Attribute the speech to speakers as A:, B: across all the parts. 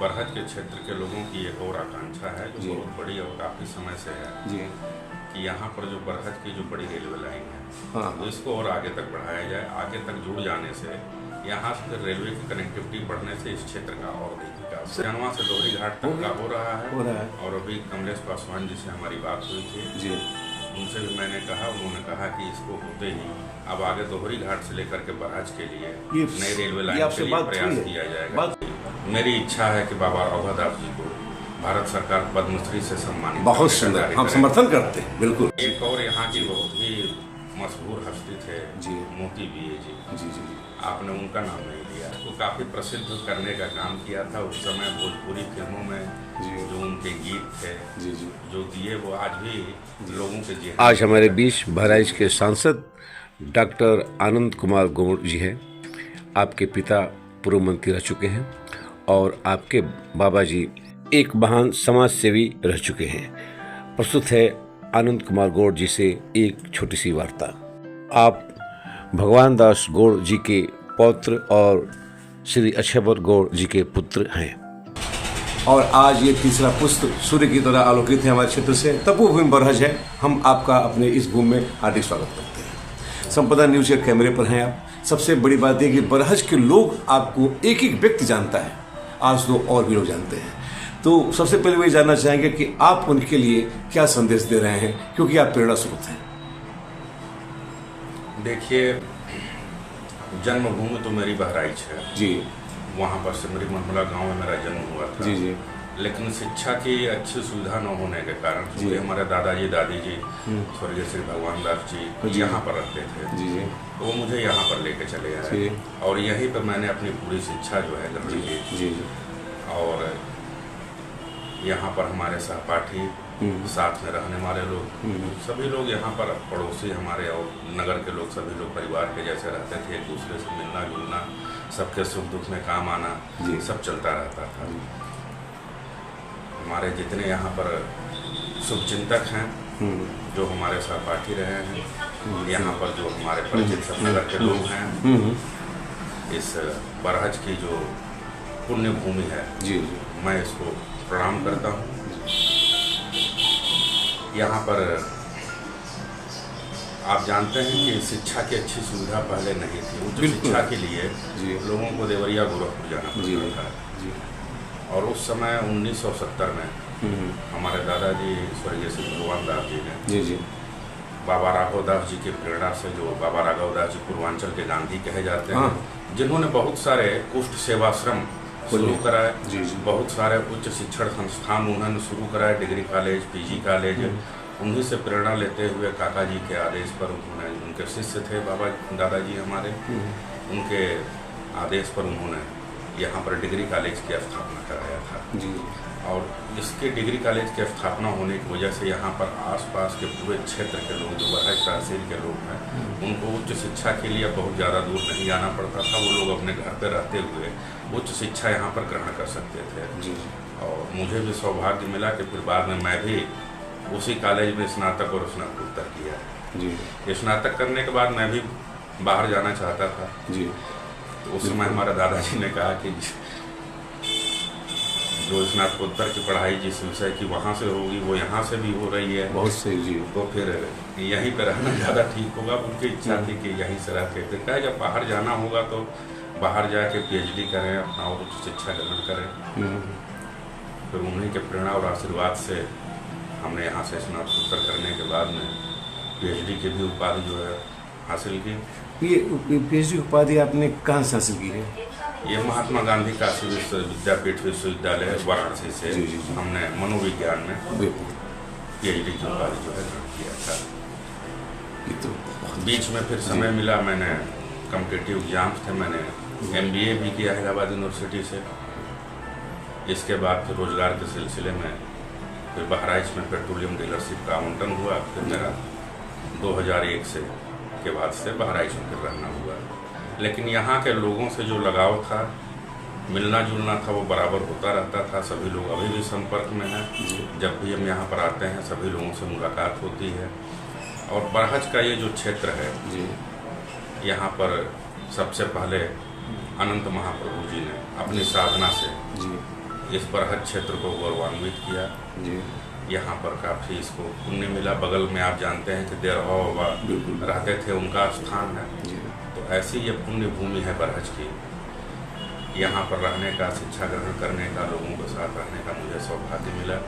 A: बरहज के क्षेत्र के लोगों की एक और आकांक्षा है जो
B: जी।
A: बहुत बड़ी और काफ़ी समय से है
B: जी
A: कि यहाँ पर जो बरहज की जो बड़ी रेलवे लाइन है
B: हाँ
A: तो इसको और आगे तक बढ़ाया जाए। आगे तक जुड़ जाने से यहाँ से फिर रेलवे की कनेक्टिविटी बढ़ने से इस क्षेत्र का और भी विकास जनवा से दोहरी घाट तक का हो रहा है। और अभी कमलेश पासवान जी से हमारी बात हुई थी
B: जी
A: उनसे भी मैंने कहा, उन्होंने कहा कि इसको होते ही अब आगे दोहरी घाट से लेकर के बरहज के लिए नई रेलवे लाइन के लिए प्रयास किया जाएगा। मेरी इच्छा है कि बाबा राघवदास जी को भारत सरकार पद्मश्री से सम्मानित।
B: बहुत सुंदर, हम समर्थन करते हैं बिल्कुल।
A: एक और यहाँ की बहुत ही मशहूर हस्ती थे
B: जी
A: मोती बीए जी।
B: जी जी
A: आपने उनका नाम नहीं लिया। उसको काफ़ी प्रसिद्ध करने का काम किया था उस समय भोजपुरी फिल्मों में
B: जी
A: जो उनके गीत थे
B: जी जी
A: जो दिए वो आज भी लोगों के जी।
C: आज हमारे बीच बहराइच के सांसद डॉक्टर आनंद कुमार गौड़ जी हैं। आपके पिता पूर्व मंत्री रह चुके हैं और आपके बाबा जी एक महान समाज सेवी रह चुके हैं। प्रस्तुत है आनंद कुमार गौड़ जी से एक छोटी सी वार्ता। आप भगवान दास गौड़ जी के पौत्र और श्री अक्षयवर गौड़ जी के पुत्र हैं
B: और आज ये तीसरा पुष्प सूर्य की तरह आलोकित है हमारे क्षेत्र से। तपोभूमि बरहज है। हम आपका अपने इस भूमि में हार्दिक स्वागत करते हैं। संपदा न्यूज के कैमरे पर हैं आप। सबसे बड़ी बात यह कि बरहज के लोग आपको एक एक व्यक्ति जानता है, आज तो और भी लोग जानते हैं। तो सबसे पहले वही जानना चाहेंगे कि आप उनके लिए क्या संदेश दे रहे हैं, क्योंकि आप प्रेरणा स्रोत हैं।
A: देखिए, जन्मभूमि तो मेरी बहराइच है
B: जी।
A: वहाँ पर सिमरी मनमला गांव में मेरा जन्म हुआ था।
B: जी जी।
A: लेकिन शिक्षा की अच्छी सुविधा न होने के कारण क्योंकि हमारे दादाजी दादी जी स्वर्गीय श्री भगवान दास जी यहाँ पर रहते थे।
B: जी जी।
A: तो वो मुझे यहाँ पर लेके चले आए और यहीं पर मैंने अपनी पूरी शिक्षा जो है ग्रहण की।
B: जी जी।
A: और यहाँ पर हमारे सहपाठी साथ में रहने वाले लोग सभी लोग यहाँ पर पड़ोसी हमारे और नगर के लोग सभी लोग परिवार के जैसे रहते थे। एक दूसरे से मिलना जुलना, सबके सुख दुख में काम आना सब चलता रहता था। हमारे जितने यहाँ पर शुभचिंतक हैं जो हमारे सहपाठी रहे हैं, यहाँ पर जो हमारे परिचित सब नगर के लोग हैं, इस बरहज की जो पुण्य भूमि है
B: जी
A: मैं इसको प्रणाम करता हूँ। यहाँ पर आप जानते हैं कि शिक्षा की अच्छी सुविधा पहले नहीं थी। उच्च शिक्षा के लिए लोगों को देवरिया गोरखपुर जाना पड़ता था। और उस समय 1970 में हमारे दादाजी स्वर्गीय श्री भगवान दास जी ने बाबा राघवदास जी की प्रेरणा से, जो बाबा राघवदास जी पूर्वांचल के गांधी कहे जाते हैं, जिन्होंने बहुत सारे कुष्ठ सेवाश्रम शुरू कराए, बहुत सारे उच्च शिक्षण संस्थान उन्होंने शुरू कराए, डिग्री कॉलेज, पीजी कॉलेज। उन्हीं से प्रेरणा लेते हुए काका जी के आदेश पर उन्होंने, उनके शिष्य थे बाबा दादाजी हमारे, उनके आदेश पर उन्होंने यहाँ पर डिग्री कॉलेज की स्थापना कराया था। और इसके डिग्री कॉलेज की स्थापना होने की वजह से यहाँ पर आसपास के पूरे क्षेत्र के लोग जो बरहज तहसील के लोग हैं उनको उच्च शिक्षा के लिए बहुत ज़्यादा दूर नहीं जाना पड़ता था। वो लोग अपने घर पर रहते हुए उच्च शिक्षा यहाँ पर ग्रहण कर सकते थे। और मुझे भी सौभाग्य मिला कि फिर बाद में मैं भी उसी कॉलेज में स्नातक और स्नातकोत्तर किया। स्नातक करने के बाद मैं भी बाहर जाना चाहता था। तो उस समय हमारे दादाजी ने कहा कि जो स्नातकोत्तर की पढ़ाई जिस विषय की वहाँ से होगी वो यहाँ से भी हो रही है।
B: बहुत सही
A: तो फिर यहीं पे रहना ज़्यादा ठीक होगा। उनकी इच्छा थी कि यहीं से रह के कहा जब बाहर जाना होगा तो बाहर जाके PhD करें, अपना और उच्च शिक्षा ग्रहण करें। फिर उन्हीं के प्रेरणा और आशीर्वाद से हमने यहाँ से स्नातकोत्तर करने के बाद में PhD की भी उपाधि जो है हासिल की।
B: ये PhD उपाधि आपने कहाँ से हासिल की है?
A: ये महात्मा गांधी काशी विद्यापीठ विश्वविद्यालय वाराणसी से हमने मनोविज्ञान में PhD की उपाधि जो है ग्रहण किया था। बीच में फिर समय मिला, मैंने कॉम्पिटिटिव एग्जाम्स थे, मैंने MBA भी किया हैदराबाद यूनिवर्सिटी से। इसके बाद फिर रोजगार के सिलसिले में फिर बहराइच में पेट्रोलियम डीलरशिप का आवंटन हुआ। फिर मेरा 2001 से के बाद से बहराइच में फिर रहना हुआ। लेकिन यहाँ के लोगों से जो लगाव था, मिलना जुलना था, वो बराबर होता रहता था। सभी लोग अभी भी संपर्क में हैं। जब भी हम यहाँ पर आते हैं सभी लोगों से मुलाकात होती है। और बरहज का ये जो क्षेत्र है यहाँ पर सबसे पहले अनंत महाप्रभु जी ने अपनी साधना से इस बरहज क्षेत्र को गौरवान्वित किया
B: जी।
A: यहाँ पर काफ़ी इसको पुण्य मिला। बगल में आप जानते हैं कि देरहा बाबा रहते थे, उनका स्थान है। तो ऐसी ये पुण्य भूमि है बरहज की। यहाँ पर रहने का, शिक्षा ग्रहण करने का, लोगों के साथ रहने का मुझे सौभाग्य मिला।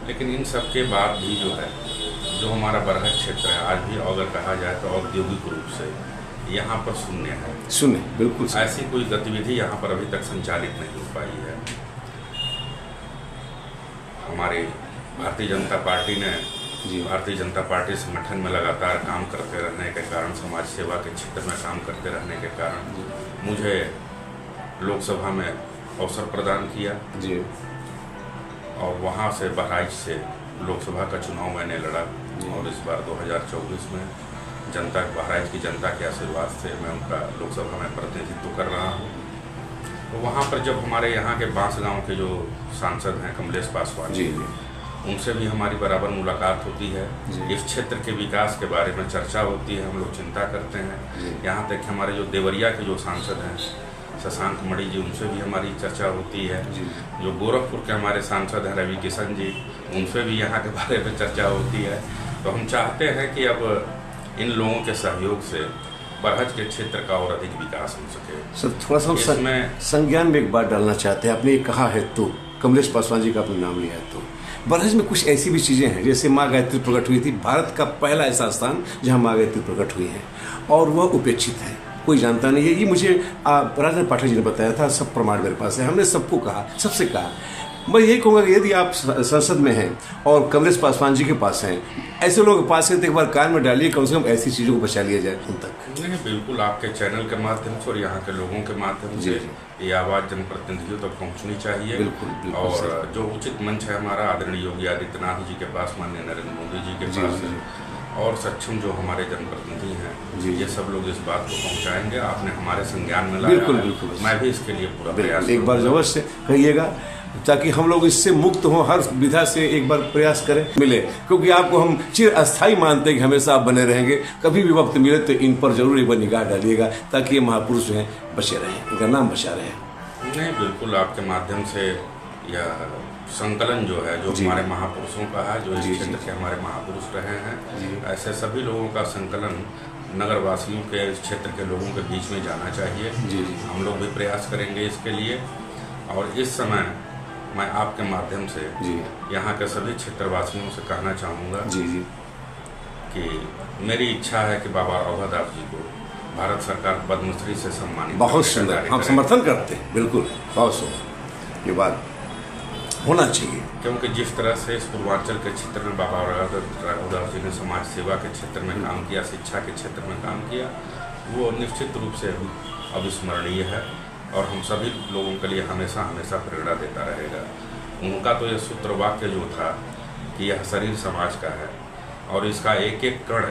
A: लेकिन इन सब के बाद भी जो है, जो हमारा बरहज क्षेत्र है आज भी अगर कहा जाए तो औद्योगिक रूप से यहाँ पर शून्य है।
B: शून्य, बिल्कुल।
A: ऐसी कोई गतिविधि यहाँ पर अभी तक संचालित नहीं हो पाई है। हमारी भारतीय जनता पार्टी ने भारतीय जनता पार्टी संगठन में लगातार काम करते रहने के कारण, समाज सेवा के क्षेत्र में काम करते रहने के कारण मुझे लोकसभा में अवसर प्रदान किया
B: जी।
A: और वहाँ से बहराइच से लोकसभा का चुनाव मैंने लड़ा और इस बार 2024 में जनता, बहराइच की जनता के आशीर्वाद से मैं उनका लोकसभा में प्रतिनिधित्व कर रहा हूँ। तो वहाँ पर जब हमारे यहाँ के बांस गांव के जो सांसद हैं कमलेश पासवान जी, उनसे भी हमारी बराबर मुलाकात होती है। इस क्षेत्र के विकास के बारे में चर्चा होती है, हम लोग चिंता करते हैं। यहाँ तक कि हमारे जो देवरिया के जो सांसद हैं शशांक मणि जी, उनसे भी हमारी चर्चा होती है। जो गोरखपुर के हमारे सांसद हैं रवि किशन जी, उनसे भी यहाँ के बारे में चर्चा होती है। तो हम चाहते हैं कि अब इन लोगों के सहयोग से बरहज के क्षेत्र का और अधिक विकास हो सके।
B: सर थोड़ा सा इसमें संज्ञान में एक बात डालना चाहते हैं। आपने ये कहा है तो कमलेश पासवान जी का आपने नाम लिया है, तो बरहज में कुछ ऐसी भी चीज़ें हैं, जैसे माँ गायत्री प्रकट हुई थी, भारत का पहला ऐसा स्थान जहाँ माँ गायत्री प्रकट हुई है और वह उपेक्षित है, कोई जानता नहीं है। ये मुझे राजेंद्र पाठक जी ने बताया था, सब प्रमाण मेरे पास है। हमने सबको कहा, सबसे कहा। मैं यही कहूँगा कि यदि आप संसद में हैं और कमलेश पासवान जी के पास हैं, ऐसे लोगों के पास है तो एक बार कान में डालिए, कम से कम ऐसी चीज़ों को बचा लिया जाए उन तक।
A: नहीं, बिल्कुल आपके चैनल के माध्यम से और यहाँ के लोगों के माध्यम से ये आवाज़ जनप्रतिनिधियों तक पहुँचनी चाहिए।
B: बिल्कुल।
A: और जो उचित मंच है हमारा आदरणीय योगी आदित्यनाथ जी के पास, माननीय नरेंद्र मोदी जी के पास और सक्षम जो हमारे जनप्रतिनिधि हैं, ये सब लोग इस बात को पहुँचाएंगे। आपने हमारे संज्ञान में लाया।
B: बिल्कुल।
A: मैं भी इसके लिए पूरा प्रयास
B: एक बार जरूर से कहिएगा ताकि हम लोग इससे मुक्त हों, हर विधा से एक बार प्रयास करें मिले, क्योंकि आपको हम चिर अस्थायी मानते हैं कि हमेशा आप बने रहेंगे। कभी भी वक्त मिले तो इन पर जरूर एक बार निगाह डालिएगा ताकि ये महापुरुष जो हैं बचे रहें, इनका नाम बचा रहे।
A: नहीं, बिल्कुल आपके माध्यम से यह संकलन जो है, जो हमारे महापुरुषों का है, जो इस क्षेत्र के हमारे महापुरुष रहे हैं, ऐसे सभी लोगों का संकलन नगर वासियों के, इस क्षेत्र के लोगों के बीच में जाना चाहिए। हम लोग भी प्रयास करेंगे इसके लिए। और इस समय मैं आपके माध्यम से यहाँ के सभी क्षेत्रवासियों से कहना चाहूँगा कि मेरी इच्छा है कि बाबा रघुदास जी को भारत सरकार पद्मश्री से सम्मानित।
B: बहुत सुंदर, हम समर्थन करते हैं, बिल्कुल, बहुत सुंदर, ये बात होना चाहिए।
A: क्योंकि जिस तरह से इस पूर्वांचल के क्षेत्र में बाबा रघुदास जी ने समाज सेवा के क्षेत्र में काम किया, शिक्षा के क्षेत्र में काम किया, वो निश्चित रूप से अविस्मरणीय है और हम सभी लोगों के लिए हमेशा हमेशा प्रेरणा देता रहेगा। उनका तो यह सूत्र वाक्य जो था कि यह शरीर समाज का है और इसका एक एक कण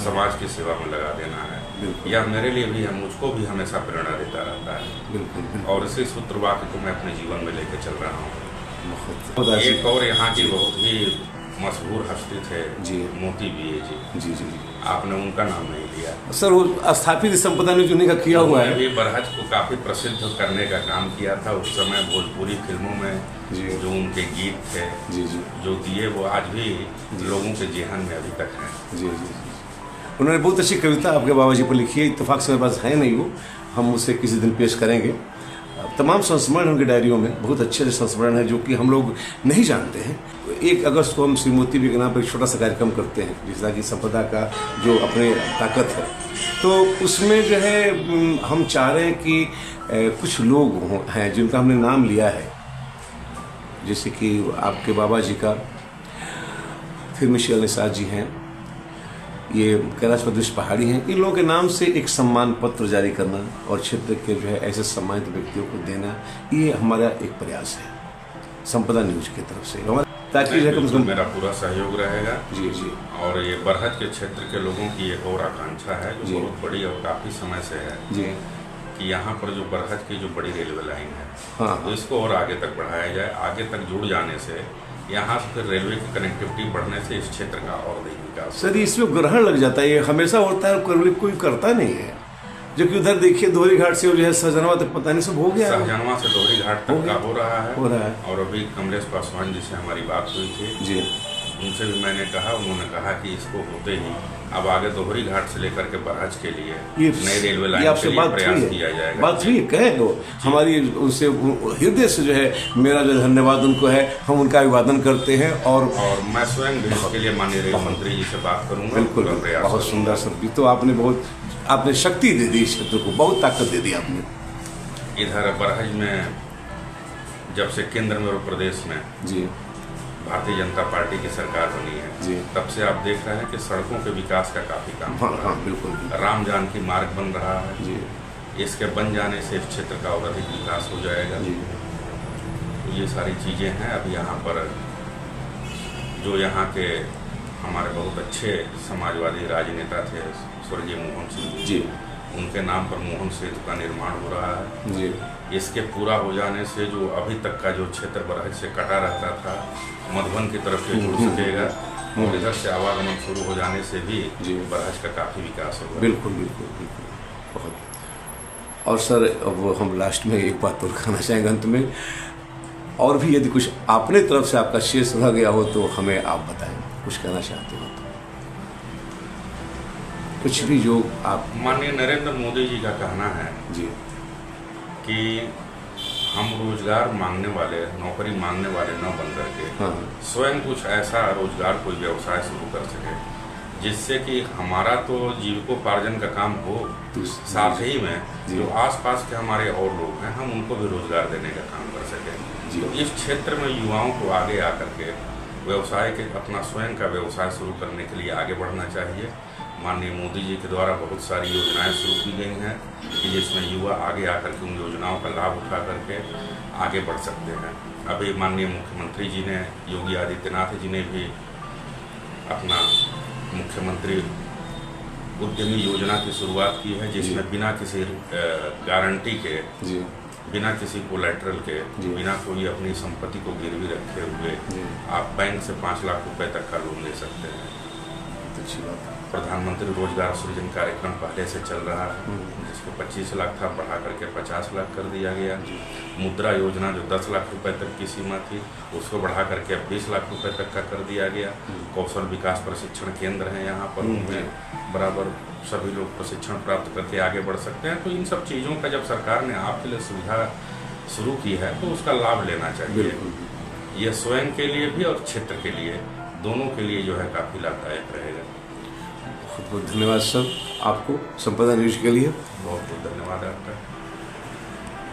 A: समाज की सेवा में लगा देना है, यह मेरे लिए भी है, मुझको भी हमेशा प्रेरणा देता रहता है। और इसी सूत्र वाक्य को मैं अपने जीवन में लेकर चल रहा हूँ। एक और यहाँ की बहुत ही मशहूर हस्ती थे मोती बीए जी। आपने उनका नाम नहीं लिया।
B: सर वो स्थापित संपदा ने जो किया हुआ है,
A: भी बरहज को काफी प्रसिद्ध करने का काम किया था। उस समय भोजपुरी फिल्मों में जो उनके गीत थे जो दिए, वो आज भी लोगों के जेहन में अभी तक हैं।
B: उन्होंने बहुत अच्छी कविता आपके बाबा जी पर लिखी है, इत्तेफाक से मेरे पास है नहीं वो, हम उसे किसी दिन पेश करेंगे। तमाम संस्मरण उनके डायरियों में बहुत अच्छे संस्मरण है जो कि हम लोग नहीं जानते हैं। 1 अगस्त को हम श्री मोती भी के नाम पर एक छोटा सा कार्यक्रम करते हैं, जिसका कि संपदा का जो अपने ताकत है, तो उसमें जो है हम चाह रहे हैं कि कुछ लोग हैं जिनका हमने नाम लिया है, जैसे कि आपके बाबा जी का, फिर मिशेल निषाद जी हैं, ये कैलाश प्रदेश पहाड़ी हैं, इन लोगों के नाम से एक सम्मान पत्र जारी करना और क्षेत्र के जो है ऐसे सम्मानित व्यक्तियों को देना, ये हमारा एक प्रयास है संपदा न्यूज की तरफ से, ताकि
A: मेरा पूरा सहयोग रहेगा। और ये बरहज के क्षेत्र के लोगों की एक और आकांक्षा है जो बहुत बड़ी और काफ़ी समय से है कि यहाँ पर जो बरहज की जो बड़ी रेलवे लाइन है, तो इसको और आगे तक बढ़ाया जाए। आगे तक जुड़ जाने से, यहाँ से फिर रेलवे की कनेक्टिविटी बढ़ने से इस क्षेत्र का और अधिक विकास।
B: सर इसमें ग्रहण लग जाता है, ये हमेशा होता है, कोई करता नहीं है। जो कि उधर देखिए दोहरी घाट से जो है सहजनवा तक पता नहीं सब हो गया है।
A: सहजनवा से दोहरी घाट तक का हो रहा है। और अभी कमलेश पासवान जी से हमारी बात हुई थी
B: जी,
A: उनसे भी मैंने कहा, उन्होंने कहा कि इसको होते ही अब आगे दोहरी घाट से लेकर के बरहज के लिए नई रेलवे लाइन के लिए प्रयास किया जाएगा।
B: बात हुई कहे तो हमारी उनसे हृदय से जो है मेरा जो धन्यवाद उनको है, हम उनका अभिवादन करते हैं। और
A: मैं स्वयं भी इसके लिए माननीय रेल मंत्री जी से बात करूंगा।
B: बिल्कुल, बहुत सुंदर सर, तो आपने शक्ति दे दी इस क्षेत्र को, बहुत ताकत दे दी आपने।
A: इधर बरहज में जब से केंद्र में और प्रदेश में
B: जी
A: भारतीय जनता पार्टी की सरकार बनी है
B: जी,
A: तब से आप देख रहे हैं कि सड़कों के विकास का काफी काम हो रहा है।
B: बिल्कुल,
A: राम जानकी मार्ग बन रहा है
B: जी,
A: इसके बन जाने से इस क्षेत्र का और अधिक विकास हो जाएगा
B: जी।
A: तो ये सारी चीजें हैं। अब यहाँ पर जो यहाँ के हमारे बहुत अच्छे समाजवादी राजनेता थे स्वर्गीय मोहन सिंह
B: जी,
A: उनके नाम पर मोहन सेतु का निर्माण हो रहा है
B: जी।
A: इसके पूरा हो जाने से जो अभी तक का जो क्षेत्र बरहज से कटा रहता था मधुबन की तरफ से जुड़ सकेगा और इधर से आवागमन शुरू हो जाने से भी बरहज का काफी विकास होगा।
B: बिल्कुल बिल्कुल बिल्कुल, बहुत। और सर अब हम लास्ट में एक बात और कहना चाहेंगे अंत में, और भी यदि कुछ अपने तरफ से आपका शेष रह गया हो तो हमें आप बताएं, कुछ कहना चाहते हो तो कुछ भी जो आप।
A: माननीय नरेंद्र मोदी जी का कहना है
B: जी
A: कि हम रोजगार मांगने वाले, नौकरी मांगने वाले न बन करके स्वयं कुछ ऐसा रोजगार, कोई व्यवसाय शुरू कर सके जिससे कि हमारा तो जीविकोपार्जन का काम हो, साथ ही में जो आसपास के हमारे और लोग हैं हम उनको भी रोजगार देने का काम कर सकें। तो इस क्षेत्र में युवाओं को आगे आकर के व्यवसाय के अपना स्वयं का व्यवसाय शुरू करने के लिए आगे बढ़ना चाहिए। माननीय मोदी जी के द्वारा बहुत सारी योजनाएं शुरू की गई हैं कि जिसमें युवा आगे आकर के उन योजनाओं का लाभ उठा करके आगे बढ़ सकते हैं। अभी माननीय मुख्यमंत्री जी ने, योगी आदित्यनाथ जी ने भी अपना मुख्यमंत्री उद्यमी योजना की शुरुआत की है जिसमें बिना किसी गारंटी के, बिना किसी कोलैटरल के, बिना कोई अपनी संपत्ति को गिरवी रखे हुए आप बैंक से 5 लाख रुपए तक का लोन ले सकते हैं।
B: अच्छी बात है।
A: प्रधानमंत्री रोजगार सृजन कार्यक्रम पहले से चल रहा है जिसको 25 लाख था बढ़ा करके 50 लाख कर दिया गया। मुद्रा योजना जो 10 लाख रुपए तक की सीमा थी उसको बढ़ा करके अब 20 लाख रुपए तक का कर दिया गया। कौशल विकास प्रशिक्षण केंद्र हैं यहाँ पर, उनमें बराबर सभी लोग प्रशिक्षण प्राप्त करके आगे बढ़ सकते हैं। तो इन सब चीज़ों का जब सरकार ने आपके लिए सुविधा शुरू की है तो उसका लाभ लेना चाहिए। ये स्वयं के लिए भी और क्षेत्र के लिए, दोनों के लिए जो है काफ़ी लाभदायक रहेगा।
B: बहुत बहुत धन्यवाद सर आपको, संपदा न्यूज के लिए
A: बहुत बहुत धन्यवाद आपका।